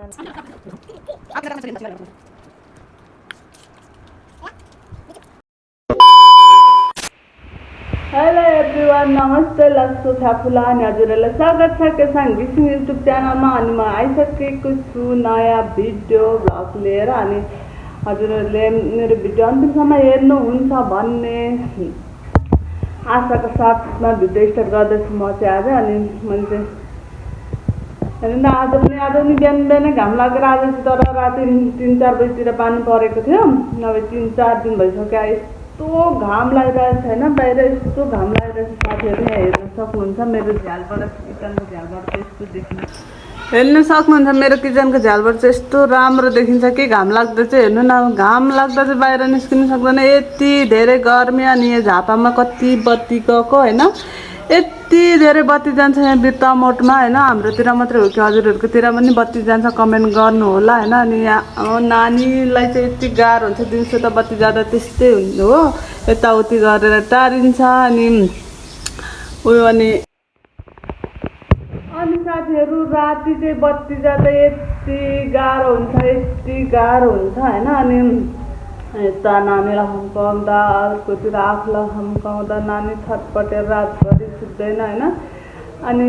Hello everyone, नमस्ते। लस्सो छापुला अनि हजुरहरूलाई स्वागत छ किसान घिसिङ युट्युब च्यानलमा। अनि म आइसकेको छु नयाँ भिडियो भ्लग लिएर। अनि हजुरहरूले मेरो भिडियो अन्तिमसम्म हेर्नुहुन्छ भन्ने आशाको साथमा भिडियो स्टार्ट गर्दैछु म चाहिँ आज। अनि मैले चाहिँ हेर्नु आज पनि बिहान बिहानै घाम लागेर आज चाहिँ तर राति 3-4 बजीतिर पानी परेको थियो। अब 3-4 दिन भइसक्यो यस्तो घाम लागिरहेको छैन, बाहिर यस्तो घाम लागिरहेको छ। साथीहरू यहाँ हेर्न सक्नुहुन्छ मेरो झ्यालबाट, किचनको झ्यालबाट चाहिँ यस्तो देखिन्छ, हेर्न सक्नुहुन्छ मेरो किचनको झ्यालबाट चाहिँ यस्तो राम्रो देखिन्छ कि घाम लाग्दा चाहिँ हेर्नु न, घाम लाग्दा चाहिँ बाहिर निस्किनु सक्दैन, यति धेरै गर्मी। अनि यो झापामा कति बत्ती गएको होइन, यति धेरै बत्ती जान्छ यहाँ बिर्तामोडमा होइन। हाम्रोतिर मात्रै हो कि हजुरहरूकोतिर पनि बत्ती जान्छ कमेन्ट गर्नु होला होइन। अनि यहाँ नानीलाई चाहिँ यति गाह्रो हुन्छ, दिउँसो त बत्ती जाँदा त्यस्तै हुन्छ हो, यताउति गरेर टारिन्छ। अनि उयो अनि साथीहरू राति चाहिँ बत्ती जाँदा यति गाह्रो हुन्छ होइन। अनि यता नानीलाई हम्काउँदा, अर्कोतिर आफूलाई हम्काउँदा नानी छटपटेर रातभरि सुत्दैन होइन। अनि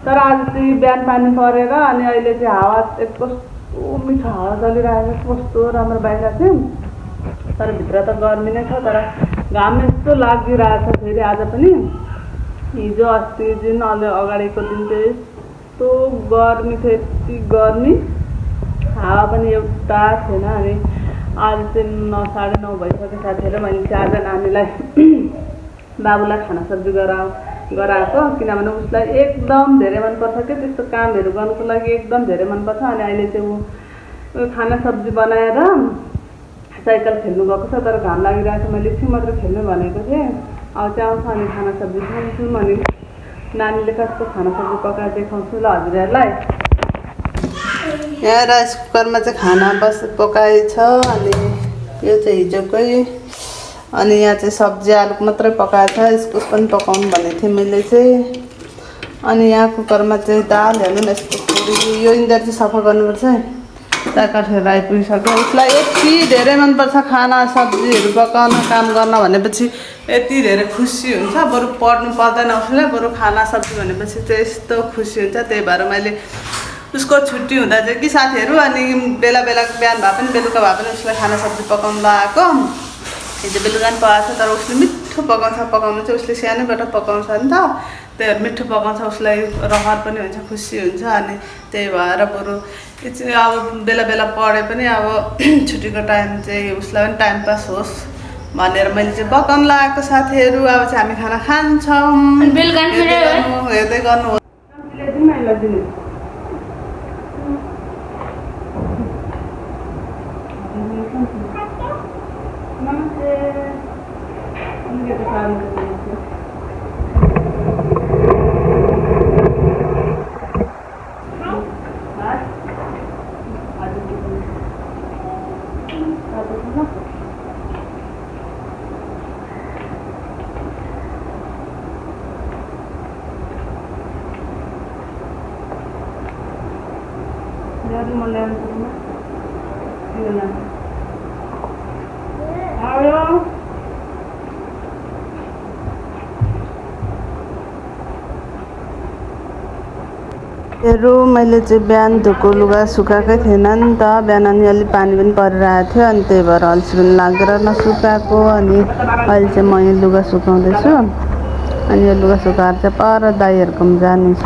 तर आज चाहिँ बिहान पानी परेर अनि अहिले चाहिँ हावा कस्तो मिठो हावा चलिरहेको छ, कस्तो राम्रो बाहिर चाहिँ। तर भित्र त गर्मी नै छ, तर घाम यस्तो लागिरहेछ फेरि आज पनि। हिजो अस्ति दिन अगाडिको दिन चाहिँ यस्तो गर्मी थियो, यति गर्मी, हावा पनि एउटा थिएन। अनि आज चाहिँ 9-9:30 भइसक्यो साथीहरू। मैले चाहिँ आज नानीलाई बाबुलाई खाना सब्जी गराएको, किनभने उसलाई एकदम धेरै मनपर्छ कि त्यस्तो कामहरू गर्नुको लागि एकदम धेरै मनपर्छ। अनि अहिले चाहिँ ऊ खाना सब्जी बनाएर साइकल खेल्नु गएको छ, तर घाम लागिरहेको छ। मैले एकछिन मात्र खेल्नु भनेको थिएँ, अब चाहिँ आउँछ अनि खाना सब्जी खान्छु। अनि नानीले कस्तो खाना सब्जी पकाएर देखाउँछु ल हजुरहरूलाई। यहाँ राइस कुकरमा चाहिँ खाना पकाएछ। अनि यो चाहिँ हिजोकै। अनि यहाँ चाहिँ सब्जी आलु मात्रै पकाएछ, इस्कुस पनि पकाउनु भनेको थिएँ मैले चाहिँ। अनि यहाँ कुकरमा चाहिँ दाल हेर्नु न यस्तो पुरी, यो इन्डर चाहिँ सफा गर्नुपर्छ है। चारकाठेर आइपुगिसक्यो। उसलाई यति धेरै मनपर्छ खाना सब्जीहरू पकाउन, काम गर्न भनेपछि यति धेरै खुसी हुन्छ। बरु पढ्नु पर्दैन उसलाई, बरु खाना सब्जी भनेपछि चाहिँ यस्तो खुसी हुन्छ। त्यही भएर मैले उसको छुट्टी हुँदा चाहिँ कि साथीहरू, अनि बेला बिहान भए पनि बेलुका भए पनि उसलाई खाना सब्जी पकाउनु लगाएको। हिजो बेलुका पनि पकाएको छ, तर उसले मिठो पकाउनु चाहिँ उसले सानैबाट पकाउँछ नि त, त्यही भएर मिठो पकाउँछ, उसलाई रहर पनि हुन्छ, खुसी हुन्छ। अनि त्यही भएर बरु अब बेला पढे पनि अब छुट्टीको टाइम चाहिँ उसलाई पनि टाइम पास होस् भनेर मैले चाहिँ पकाउनु लगाएको साथीहरू। अब चाहिँ हामी खाना खान्छौँ, हेर्दै गर्नु हो। मैले चाहिँ बिहान धोएको लुगा सुकाएकै थिएन नि त, बिहान अनि अलि पानी पनि परिरहेको थियो। अनि त्यही भएर अल्छी पनि लागेर नसुकाएको। अनि अहिले चाहिँ म यो लुगा सुकाउँदैछु। अनि यो लुगा सुकाएर चाहिँ पर दाइहरूकोमा जानु छ।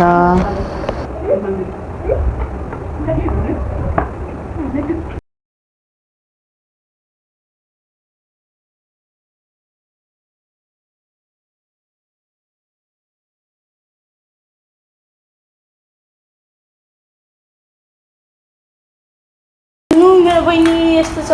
मेरो बहिनी यस्तो छ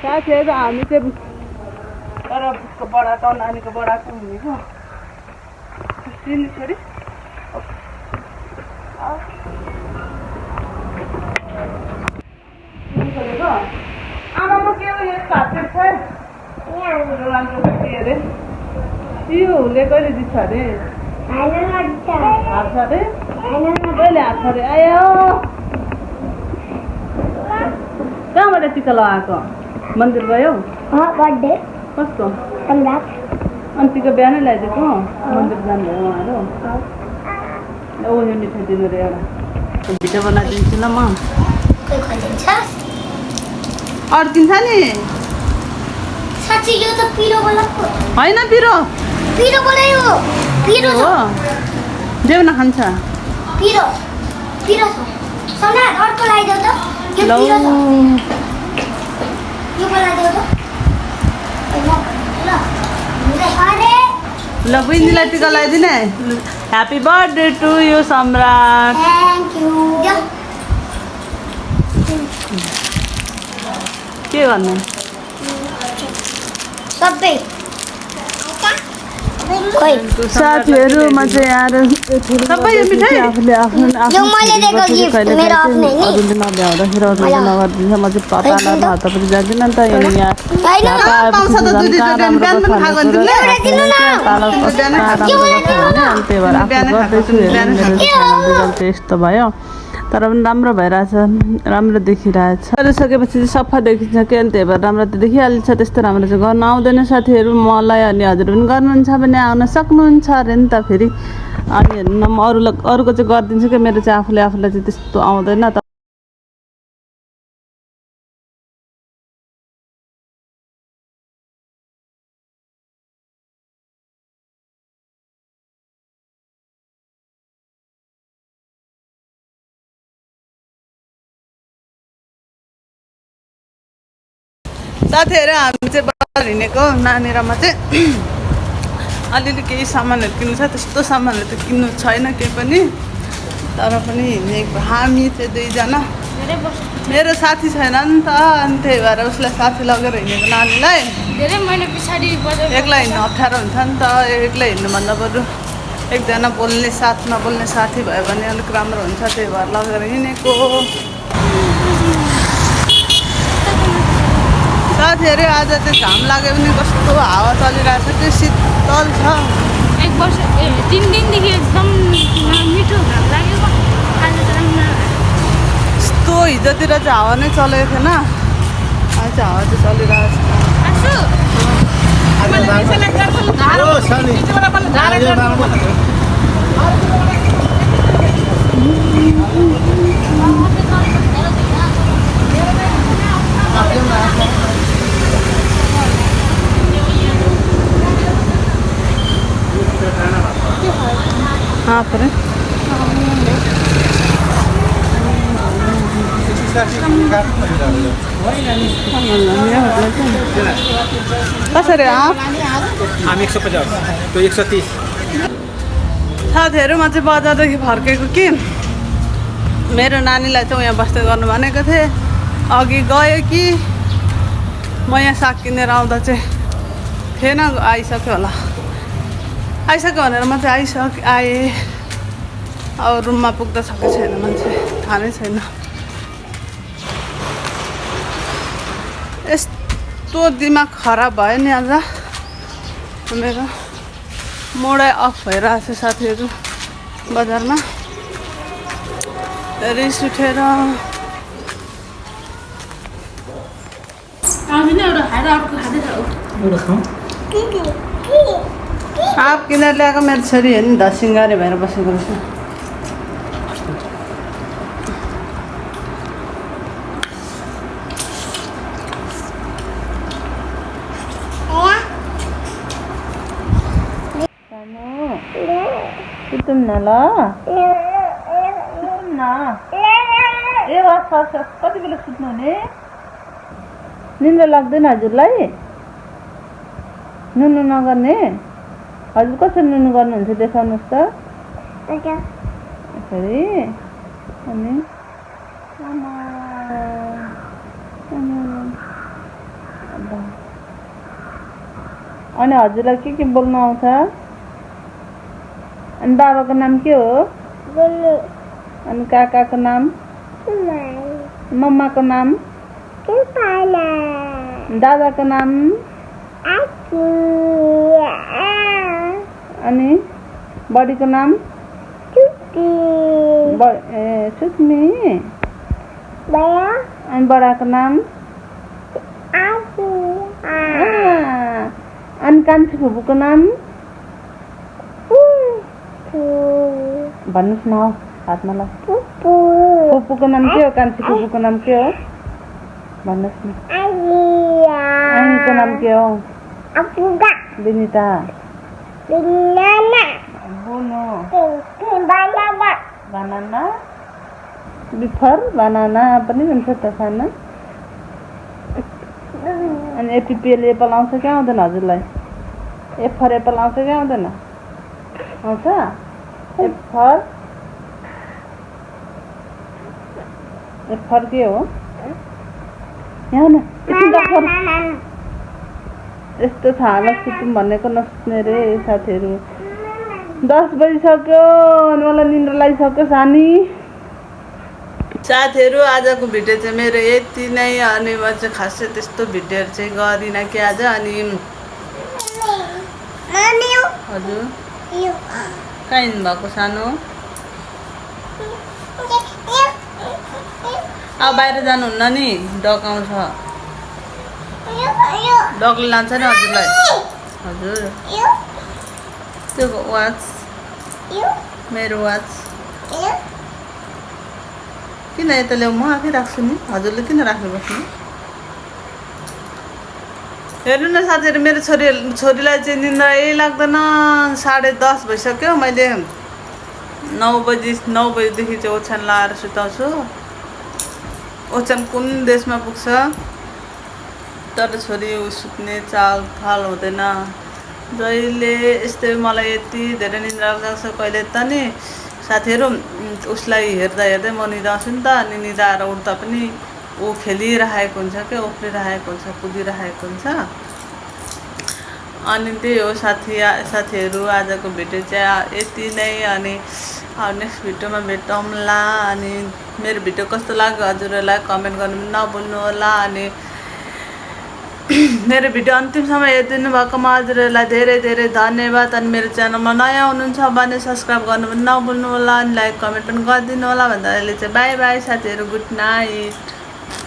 साथीहरू। हामी चाहिँ तर बडाको नानीको बडाको हुनेको छोरी छोडेको आमामा के हो यो काटेको छ राम्रो के अरे यो हुले कहिले दिन्छ अरे हात छ अरे कहिले हात छ अरे आयो कहाँबाट टिका लगाएको मन्दिर गयौ बर्थडे कस्तो अनुराग अनि टिका बिहानै ल्याइदिएको मन्दिर जानुभयो उहाँहरू ओ यो मिठाई दिनु रे एउटा भिडियो बनाइदिन्छु ल म अड्किन्छ नि साँच्चै यो त पिरो बोलाको होइन पिरो पिरो बोलायो पिरो हो देऊ न खान्छ पिरो पिरो छ सम्राट अर्को लगाइदेऊ त यो लौ पिरो छ यो बोलाइदेऊ त ल अरे ल बहिनीलाई टिका लगाइदिने ह्याप्पी बर्थडे टु यु सम्राट थ्याङ्क यू के भन्नु सबै साथीहरूमा चाहिँ आएर सबै यो मिठाई आफूले आफ्नो यो मैले दिएको गिफ्ट मेरो आफ्नै नि अरूले नभ्याउँदाखेरि अरूले नगरिदिन्छ म चाहिँ पताला हात पनि जाँदिन नि त यो यहाँ त्यही भएर आफू गर्दैछु यस्तो भयो तर पनि राम्रो भइरहेछ राम्रो देखिरहेछ गरिसकेपछि चाहिँ सफा देखिन्छ कि अनि त्यही भएर राम्रो त देखिहाल्छ त्यस्तो राम्रो चाहिँ गर्न आउँदैन साथीहरू मलाई अनि हजुर पनि गर्नुहुन्छ भने आउन सक्नुहुन्छ अरे नि त फेरि अनि हेर्नु न म अरूको चाहिँ गरिदिन्छु कि मेरो चाहिँ आफूलाई चाहिँ त्यस्तो आउँदैन त साथीहरू हामी चाहिँ बजार हिँडेको नानीरमा चाहिँ अलिअलि केही सामानहरू किन्नु छ त्यस्तो सामानहरू त किन्नु छैन केही पनि तर पनि हिँडेको हामी चाहिँ दुईजना मेरो साथी छैन नि त अनि त्यही भएर उसलाई साथी लगेर हिँडेको नानीलाई धेरै महिना पछाडि एक्लै हिँड्नु अप्ठ्यारो हुन्छ नि त एक्लै हिँड्नुभन्दा बरु एकजना बोल्ने साथ नबोल्ने साथी भयो भने अलिक राम्रो हुन्छ त्यही भएर लगेर हिँडेको साथीहरू आज चाहिँ घाम लाग्यो भने कस्तो हावा चलिरहेको छ त्यो शीतल छ 1 वर्ष 3 दिनदेखि एकदम मिठो घाम लागेको आज त यस्तो हिजोतिर चाहिँ हावा नै चलेको थिएन आज चाहिँ हावा चाहिँ चलिरहेको कसरी आम 150 तो 130 साथीहरू म चाहिँ बजारदेखि फर्केको कि मेरो नानीलाई चाहिँ यहाँ बस्दै गर्नु भनेको थिएँ अघि गयो कि म यहाँ साग किनेर आउँदा चाहिँ थिएन आइसक्यो होला आइसक्यो भनेर म चाहिँ आएँ अब रुममा पुग्दा छ कि छैन मान्छे थाहा नै छैन यस्तो दिमाग खराब भयो नि आज मेरो मोडै अफ भइरहेको छ साथीहरू बजारमा रिस उठेर आप किनेर ल्याएको मेरो छोरी हेर्नु नि सिँगारे भएर बसेको रहेछ सुतौँ न ल सुतौँ न ए हस् हस् हस् कति बेला सुत्नु हुने निन्द्रा लाग्दैन हजुरलाई नुनु नगर्ने हजुर कसरी नुनु गर्नुहुन्छ देखाउनुहोस् त यसरी अनि अनि हजुरलाई के बोल्नु आउँछ अनि बाबाको नाम के हो अनि काकाको नाम मम्माको नाम दादाको नाम अनि बडीको नाम सुत्मी अनि बडाको नाम अनि कान्छी फुपूको नाम भन्नुहोस् न हौ हातमा ल फुपूको नाम के हो कान्छी फुपूको नाम के हो भन्नुहोस् न आनीको नाम के हो विनिता बुनो बनाना बिफर बनाना पनि भन्छ त खाना अनि एपिपिएल एप्पल आउँछ कि आउँदैन हजुरलाई एफर एप्पल आउँछ कि आउँदैन आउँछ एफर के हो यहाँ न यस्तो थाहा सुतौँ भनेको नसुत्ने रे साथीहरू 10 बजिसक्यो अनि मलाई निन्द्रा लागिसक्यो सानी साथीहरू आजको भिडियो चाहिँ मेरो यति नै अनि म चाहिँ खासै त्यस्तो भिडियोहरू चाहिँ गरिनँ कि आज अनि हजुर कहाँ हिँड्नुभएको सानो अब बाहिर जानुहुन्न नि डग आउँछ डगले लान्छ नि हजुरलाई हजुर त्यो वाच मेरो वाच किन यता ल्याऊ म आफै राख्छु नि हजुरले किन राख्नु बस्नु हेर्नु न साथीहरू मेरो छोरीलाई चाहिँ निन्द्रा लाग्दैन 10:30 भइसक्यो मैले 9 बजीदेखि चाहिँ ओछ्यान लाएर सुताउँछु ओछ्यान कुन देशमा पुग्छ तर छोरी सुत्ने चाल हुँदैन जहिले यस्तै मलाई यति धेरै निन्द्रा लाग्छ कहिले त नि साथीहरू उसलाई हेर्दै म निदाउँछु नि त अनि निदाएर उठ्दा पनि ऊ खेलिरहेको हुन्छ क्या उफ्रिरहेको हुन्छ कुदिरहेको हुन्छ अनि त्यही हो साथीहरू आजको भिडियो चाहिँ यति नै अनि नेक्स्ट भिडियोमा भेटौँला अनि मेरो भिडियो कस्तो लाग्यो हजुरहरूलाई कमेन्ट गर्नु नभुल्नु होला अनि मेरो भिडियो अन्तिमसम्म हेरिदिनु भएकोमा हजुरहरूलाई धेरै धेरै धन्यवाद अनि मेरो च्यानलमा नयाँ हुनुहुन्छ भने सब्सक्राइब गर्नु पनि नभुल्नु होला अनि लाइक कमेन्ट पनि गरिदिनु होला भन्दा अहिले चाहिँ बाई बाई साथीहरू गुड नाइट